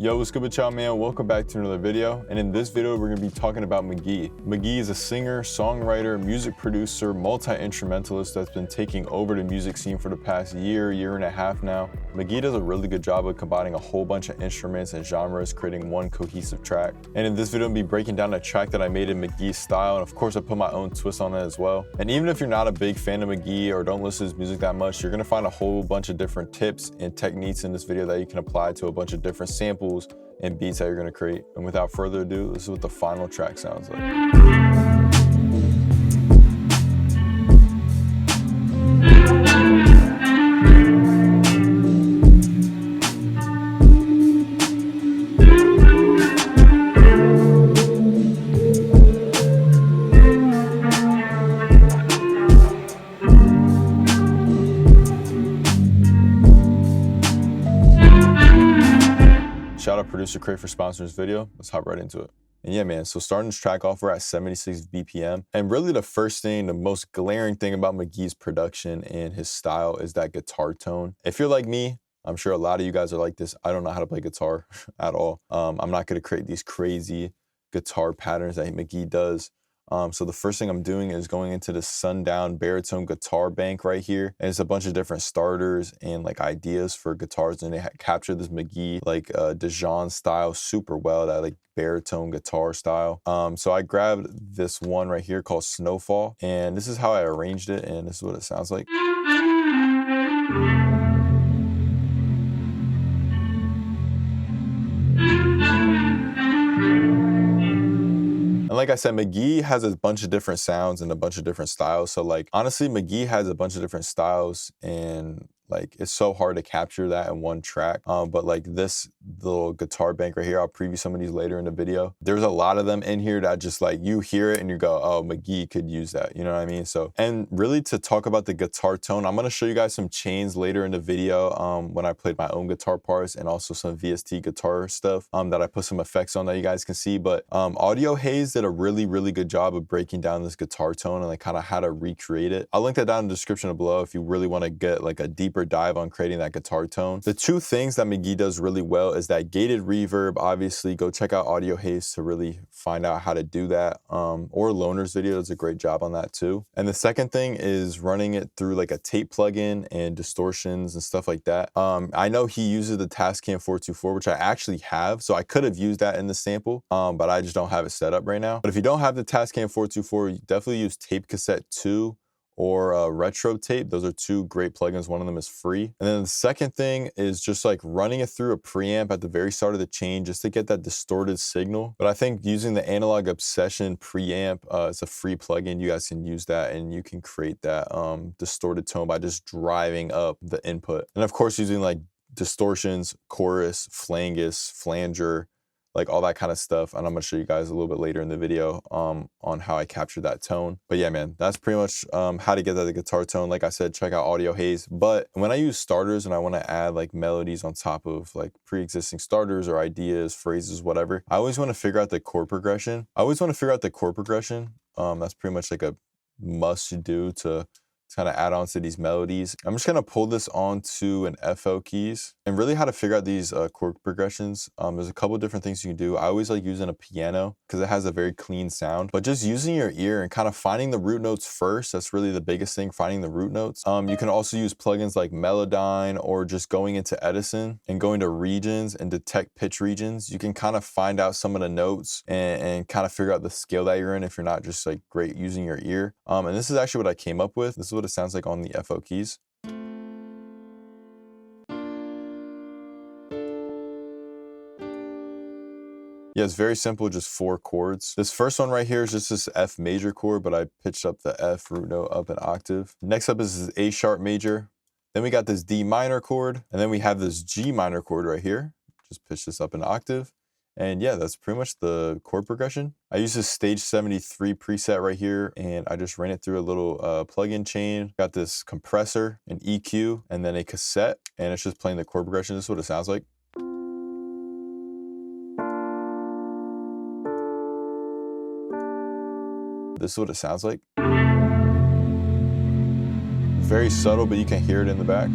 Yo, what's good with y'all, man? Welcome back to another video. And in this video, we're gonna be talking about Mk.gee. Mk.gee is a singer, songwriter, music producer, multi-instrumentalist that's been taking over the music scene for the past year and a half now. Mk.gee does a really good job of combining a whole bunch of instruments and genres, creating one cohesive track. And in this video, I'm gonna be breaking down a track that I made in Mk.gee's style. And of course, I put my own twist on it as well. And even if you're not a big fan of Mk.gee or don't listen to his music that much, you're gonna find a whole bunch of different tips and techniques in this video that you can apply to a bunch of different samples and beats that you're gonna create. And without further ado, this is what the final track sounds like. Shout out producer Craig for sponsoring this video. Let's hop right into it. And yeah, man, so starting this track off, we're at 76 BPM. And really the first thing, the most glaring thing about Mk.gee's production and his style is that guitar tone. If you're like me, I'm sure a lot of you guys are like this. I don't know how to play guitar at all. I'm not gonna create these crazy guitar patterns that Mk.gee does. So the first thing I'm doing is going into the sundown baritone guitar bank right here. And it's a bunch of different starters and like ideas for guitars. And they capture this Mk.gee like Dijon style super well, that like baritone guitar style. So I grabbed this one right here called Snowfall. And this is how I arranged it. And this is what it sounds like. And like I said, Mk.gee has a bunch of different sounds and a bunch of different styles. So like, honestly, Mk.gee has a bunch of different styles and like, it's so hard to capture that in one track. But like this little guitar bank right here, I'll preview some of these later in the video. There's a lot of them in here that just like, you hear it and you go, oh, Mk.gee could use that. You know what I mean? So, and really to talk about the guitar tone, I'm gonna show you guys some chains later in the video when I played my own guitar parts and also some VST guitar stuff that I put some effects on that you guys can see. But Audio Haze did a really good job of breaking down this guitar tone and like kind of how to recreate it. I'll link that down in the description below if you really want to get like a deeper dive on creating that guitar tone. The two things that Mk.gee does really well is that gated reverb. Obviously, go check out Audio Haze to really find out how to do that. Or Loner's video does a great job on that too. And the second thing is running it through like a tape plugin and distortions and stuff like that. I know he uses the Tascam 424, which I actually have, so I could have used that in the sample, but I just don't have it set up right now. But if you don't have the Tascam 424, you definitely use Tape Cassette 2 or Retro Tape. Those are two great plugins. One of them is free. And then the second thing is just like running it through a preamp at the very start of the chain just to get that distorted signal. But I think using the Analog Obsession preamp, it's a free plugin. You guys can use that and you can create that distorted tone by just driving up the input. And of course, using like distortions, chorus, flangus, flanger, like all that kind of stuff. And I'm gonna show you guys a little bit later in the video on how I captured that tone. But yeah, man, that's pretty much how to get that guitar tone. Like I said, check out Audio Haze. But when I use starters and I want to add like melodies on top of like pre-existing starters or ideas, phrases, whatever, I always want to figure out the chord progression. That's pretty much like a must do to kind of add on to these melodies. I'm just gonna pull this onto an FL keys and really how to figure out these chord progressions. There's a couple of different things you can do. I always like using a piano because it has a very clean sound, but just using your ear and kind of finding the root notes first. That's really the biggest thing, finding the root notes. You can also use plugins like Melodyne or just going into Edison and going to regions and detect pitch regions. You can kind of find out some of the notes and kind of figure out the scale that you're in if you're not just like great using your ear. And this is actually what I came up with. This is what it sounds like on the FO keys. Yeah, it's very simple, just 4 chords. This first one right here is just this F major chord, but I pitched up the F root note up an octave. Next up is this A sharp major. Then we got this D minor chord, and then we have this G minor chord right here. Just pitch this up an octave. And yeah, that's pretty much the chord progression. I use this Stage 73 preset right here, and I just ran it through a little plugin chain. Got this compressor, an EQ, and then a cassette, and it's just playing the chord progression. This is what it sounds like. This is what it sounds like. Very subtle, but you can hear it in the back.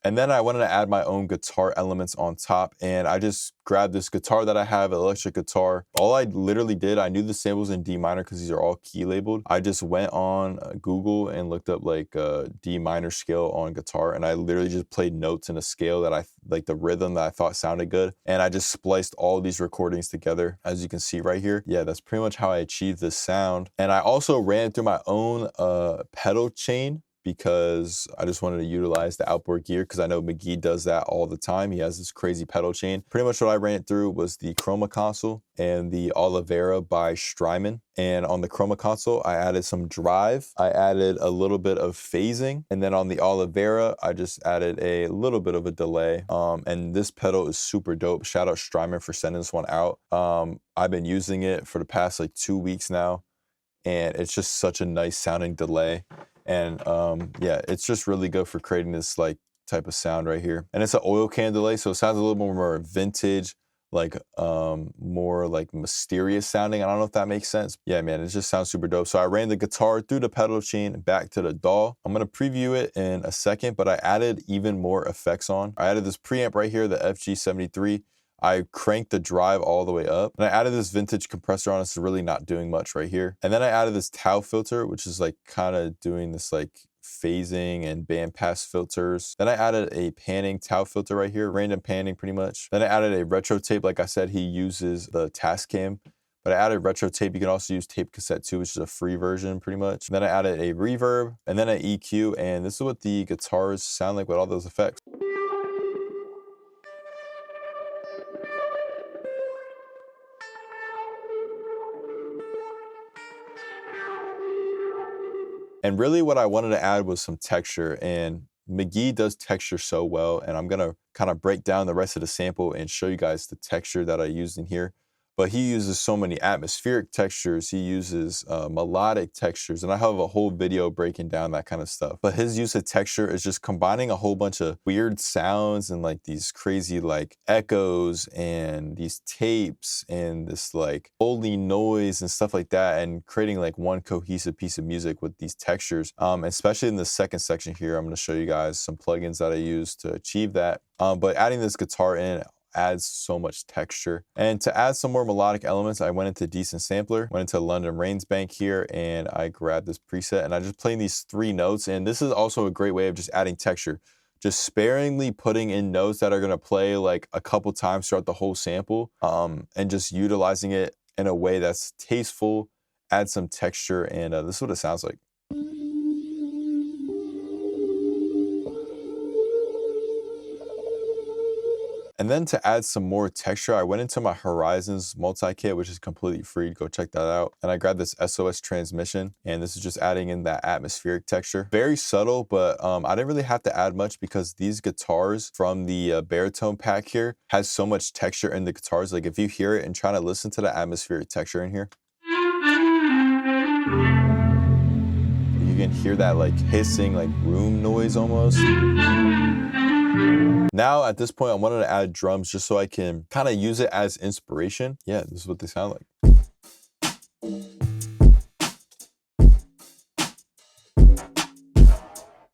And then I wanted to add my own guitar elements on top, and I just grabbed this guitar that I have, electric guitar. All I literally did, I knew the samples in D minor because these are all key labeled. I just went on Google and looked up like D minor scale on guitar, and I literally just played notes in a scale that like the rhythm that I thought sounded good, and I just spliced all these recordings together, as you can see right here. Yeah, that's pretty much how I achieved this sound. And I also ran through my own pedal chain, because I just wanted to utilize the outboard gear, because I know Mk.gee does that all the time. He has this crazy pedal chain. Pretty much what I ran through was the Chroma console and the Oliveira by Strymon. And on the Chroma console, I added some drive. I added a little bit of phasing. And then on the Oliveira, I just added a little bit of a delay. And this pedal is super dope. Shout out Strymon for sending this one out. I've been using it for the past like 2 weeks now, and it's just such a nice sounding delay. And yeah, it's just really good for creating this like type of sound right here. And it's an oil can delay, so it sounds a little more vintage, like more like mysterious sounding. I don't know if that makes sense. Yeah, man, it just sounds super dope. So I ran the guitar through the pedal chain back to the DAW. I'm gonna preview it in a second, but I added even more effects on. I added this preamp right here, the FG73. I cranked the drive all the way up, and I added this vintage compressor on. It's really not doing much right here. And then I added this tau filter, which is like kind of doing this like phasing and bandpass filters. Then I added a panning tau filter right here, random panning pretty much. Then I added a retro tape. Like I said, he uses the Tascam, but I added retro tape. You can also use tape cassette too, which is a free version pretty much. And then I added a reverb and then an EQ, and this is what the guitars sound like with all those effects. And really what I wanted to add was some texture, and Mk.gee does texture so well, and I'm gonna kind of break down the rest of the sample and show you guys the texture that I used in here. But he uses so many atmospheric textures, he uses melodic textures, and I have a whole video breaking down that kind of stuff. But his use of texture is just combining a whole bunch of weird sounds and like these crazy like echoes and these tapes and this like holy noise and stuff like that, and creating like one cohesive piece of music with these textures. Especially in the second section here, I'm gonna show you guys some plugins that I use to achieve that. But adding this guitar in adds so much texture. And to add some more melodic elements, I went into Decent Sampler, went into London Rains Bank here, and I grabbed this preset, and I just played these 3 notes. And this is also a great way of just adding texture, just sparingly putting in notes that are gonna play like a couple times throughout the whole sample, and just utilizing it in a way that's tasteful, add some texture, and this is what it sounds like. And then to add some more texture, I went into my Horizons multi-kit, which is completely free. Go check that out. And I grabbed this SOS transmission, and this is just adding in that atmospheric texture. Very subtle, but I didn't really have to add much because these guitars from the baritone pack here has so much texture in the guitars. Like if you hear it and try to listen to the atmospheric texture in here, you can hear that like hissing, like room noise almost. Now at this point, I wanted to add drums just so I can kind of use it as inspiration. Yeah, this is what they sound like.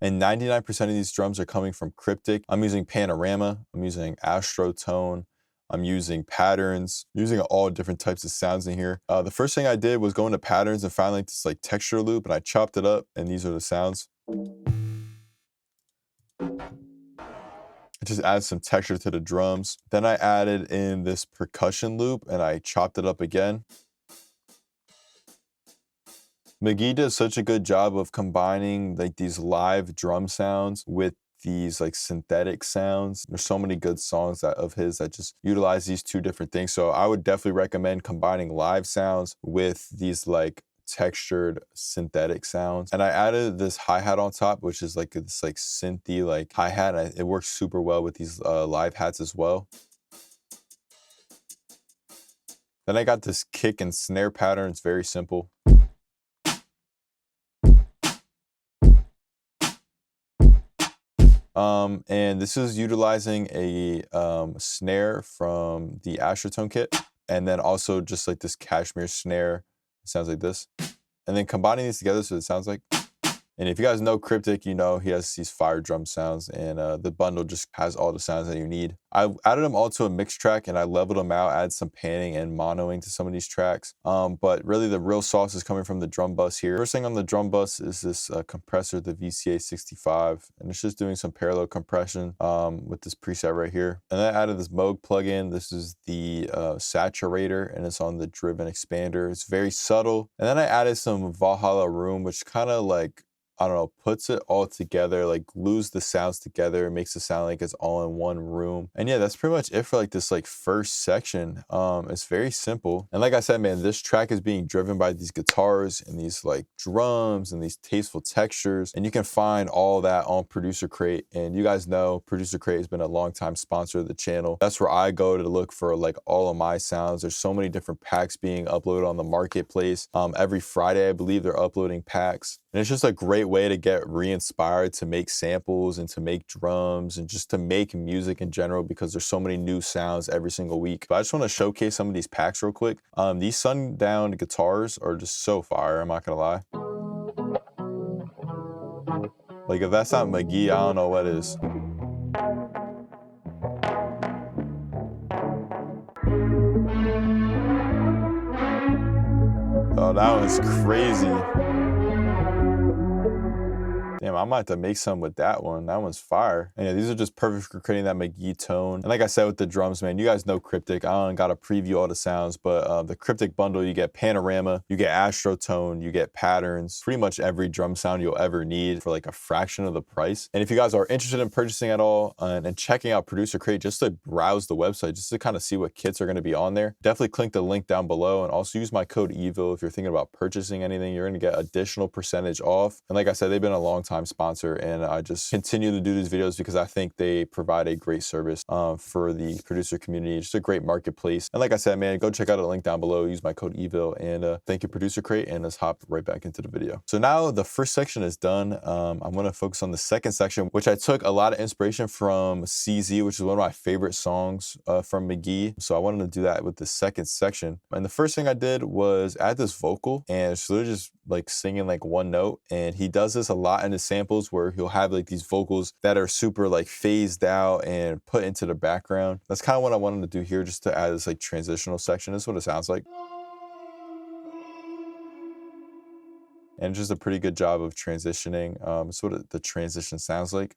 And 99% of these drums are coming from Cryptic. I'm using Panorama, I'm using Astrotone, I'm using patterns, using all different types of sounds in here. The first thing I did was go into patterns and find like this like texture loop, and I chopped it up, and these are the sounds. It just adds some texture to the drums. Then I added in this percussion loop, and I chopped it up again. Mk.gee does such a good job of combining like these live drum sounds with these like synthetic sounds. There's so many good songs of his that just utilize these 2 different things. So I would definitely recommend combining live sounds with these like textured synthetic sounds. And I added this hi-hat on top, which is like this like synthy like hi-hat. It works super well with these live hats as well. Then I got this kick and snare pattern. It's very simple. And this is utilizing a snare from the Astrotone kit, and then also just like this cashmere snare. It sounds like this. And then combining these together so it sounds like, And if you guys know Cryptic, you know he has these fire drum sounds, and the bundle just has all the sounds that you need. I added them all to a mix track, and I leveled them out, added some panning and monoing to some of these tracks. But really the real sauce is coming from the drum bus here. First thing on the drum bus is this compressor, the VCA65, and it's just doing some parallel compression with this preset right here. And then I added this Moog plugin. This is the saturator, and it's on the driven expander. It's very subtle. And then I added some Valhalla Room, which kind of like, I don't know, puts it all together, like glues the sounds together, makes it sound like it's all in one room. And yeah, that's pretty much it for like this like first section. It's very simple. And like I said, man, this track is being driven by these guitars and these like drums and these tasteful textures. And you can find all that on Producer Crate. And you guys know Producer Crate has been a long time sponsor of the channel. That's where I go to look for like all of my sounds. There's so many different packs being uploaded on the marketplace. Every Friday, I believe they're uploading packs. And it's just a great way to get re-inspired to make samples and to make drums and just to make music in general, because there's so many new sounds every single week. But I just want to showcase some of these packs real quick. These Sundown guitars are just so fire, I'm not gonna lie. Like if that's not Mk.gee, I don't know what is. Oh, that one's crazy. Damn, I might have to make some with that one. That one's fire. And yeah, these are just perfect for creating that Mk.gee tone. And like I said with the drums, man, you guys know Cryptic. I don't gotta preview all the sounds, but the Cryptic bundle, you get Panorama, you get Astrotone, you get Patterns, pretty much every drum sound you'll ever need for like a fraction of the price. And if you guys are interested in purchasing at all and checking out Producer Crate just to browse the website, just to kind of see what kits are gonna be on there, definitely click the link down below, and also use my code EVIL if you're thinking about purchasing anything. You're gonna get additional percentage off. And like I said, they've been a long time sponsor, and I just continue to do these videos because I think they provide a great service for the producer community. Just a great marketplace. And like I said, man, go check out the link down below, use my code EVIL, and thank you, Producer Crate, and let's hop right back into the video. So now the first section is done. I'm gonna focus on the second section, which I took a lot of inspiration from CZ, which is one of my favorite songs from Mk.gee. So I wanted to do that with the second section. And the first thing I did was add this vocal, and it's literally just like singing like one note. And he does this a lot in his samples, where he'll have like these vocals that are super like phased out and put into the background. That's kind of what I wanted to do here, just to add this like transitional section. This is what it sounds like. And just a pretty good job of transitioning. It's what the transition sounds like.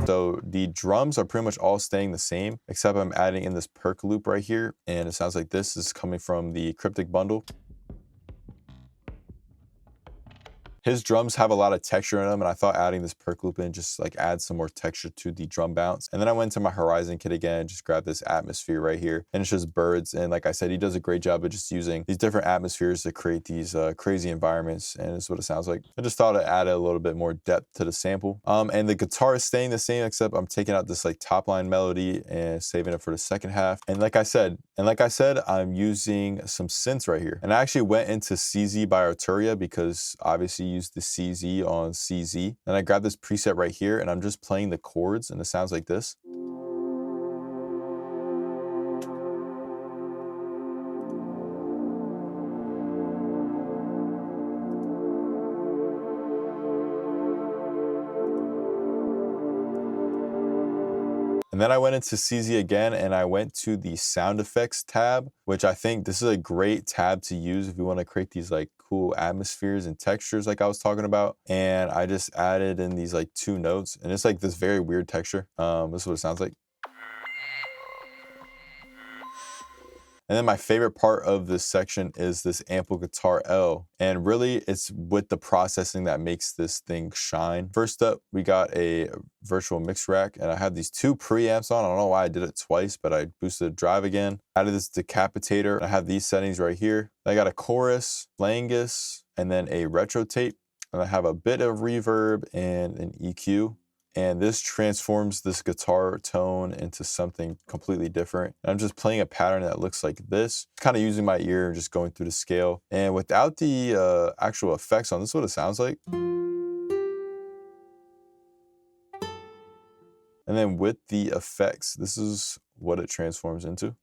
So the drums are pretty much all staying the same, except I'm adding in this perk loop right here, and it sounds like this is coming from the Cryptic bundle. His drums have a lot of texture in them, and I thought adding this perk loop in just like adds some more texture to the drum bounce. And then I went to my Horizon kit again, just grabbed this atmosphere right here, and it's just birds. And like I said, he does a great job of just using these different atmospheres to create these crazy environments, and it's what it sounds like. I just thought it added a little bit more depth to the sample. And the guitar is staying the same, except I'm taking out this like top line melody and saving it for the second half. And like I said, I'm using some synths right here. And I actually went into CZ by Arturia because obviously use the CZ on CZ. And I grabbed this preset right here, and I'm just playing the chords, and it sounds like this. And then I went into CZ again, and I went to the sound effects tab, which I think this is a great tab to use if you want to create these like cool atmospheres and textures like I was talking about. And I just added in these like two notes, and it's like this very weird texture. This is what it sounds like. And then my favorite part of this section is this ample guitar L. And really it's with the processing that makes this thing shine. First up, we got a virtual mix rack, and I have these two preamps on. I don't know why I did it twice, but I boosted the drive again. Added this decapitator. I have these settings right here. I got a chorus, Langus, and then a retro tape. And I have a bit of reverb and an EQ. And this transforms this guitar tone into something completely different. And I'm just playing a pattern that looks like this, kind of using my ear and just going through the scale. And without the actual effects on, this is what it sounds like. And then with the effects, this is what it transforms into.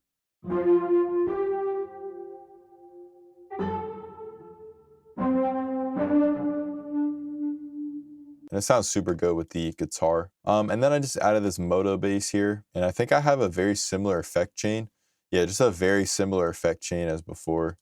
And it sounds super good with the guitar. And then I just added this moto bass here, and I think I have a very similar effect chain. Yeah, just a very similar effect chain as before.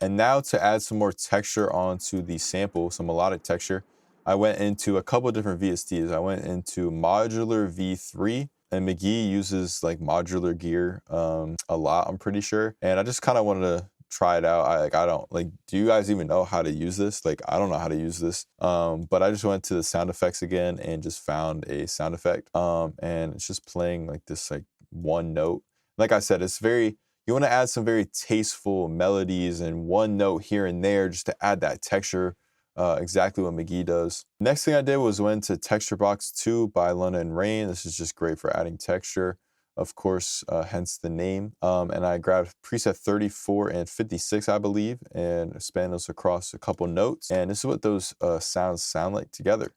And now to add some more texture onto the sample, some melodic texture, I went into a couple different VSTs. I went into modular V3, and Mk.gee uses like modular gear a lot, I'm pretty sure. And I just kind of wanted to try it out. I don't like, do you guys even know how to use this? Like, I don't know how to use this. But I just went to the sound effects again and just found a sound effect. And it's just playing like this like one note. Like I said, it's very, you want to add some very tasteful melodies and one note here and there just to add that texture, exactly what Mk.gee does. Next thing I did was went to Texture Box 2 by Luna and Rain. This is just great for adding texture, of course, hence the name. And I grabbed preset 34 and 56, I believe, and span those across a couple notes. And this is what those sounds sound like together.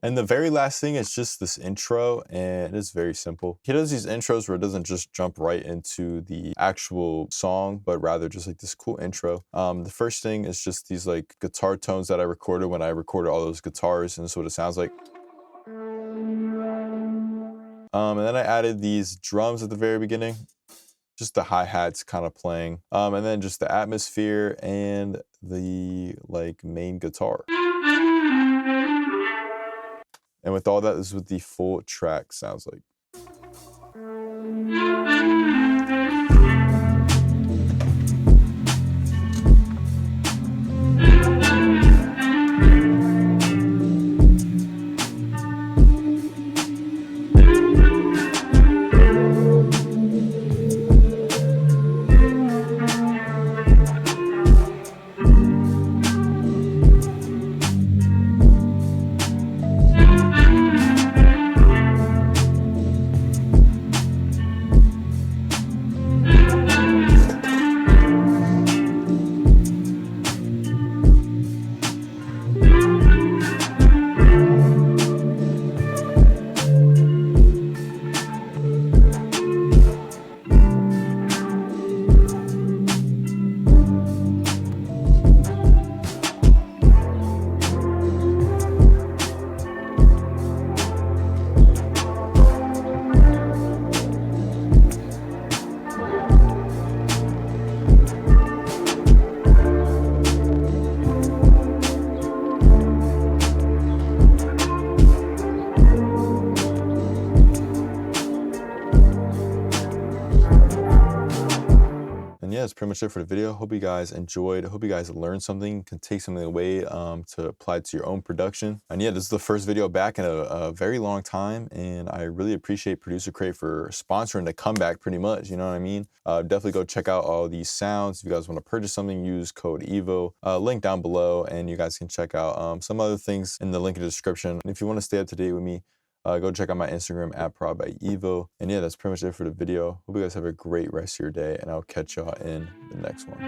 And the very last thing is just this intro, and it's very simple. He does these intros where it doesn't just jump right into the actual song, but rather just like this cool intro. The first thing is just these like guitar tones that I recorded when I recorded all those guitars, and this is what it sounds like. And then I added these drums at the very beginning, just the hi-hats kind of playing, and then just the atmosphere and the like main guitar. And with all that, this is what the full track sounds like. Yeah, that's pretty much it for the video. Hope you guys enjoyed. Hope you guys learned something, can take something away to apply to your own production. And yeah, this is the first video back in a very long time, and I really appreciate Producer Crate for sponsoring the comeback pretty much, you know what I mean? Definitely go check out all these sounds. If you guys want to purchase something, use code EVO, link down below, and you guys can check out some other things in the link in the description. And if you want to stay up to date with me, go check out my Instagram at @prod_by_evo. And yeah, that's pretty much it for the video. Hope you guys have a great rest of your day, and I'll catch y'all in the next one.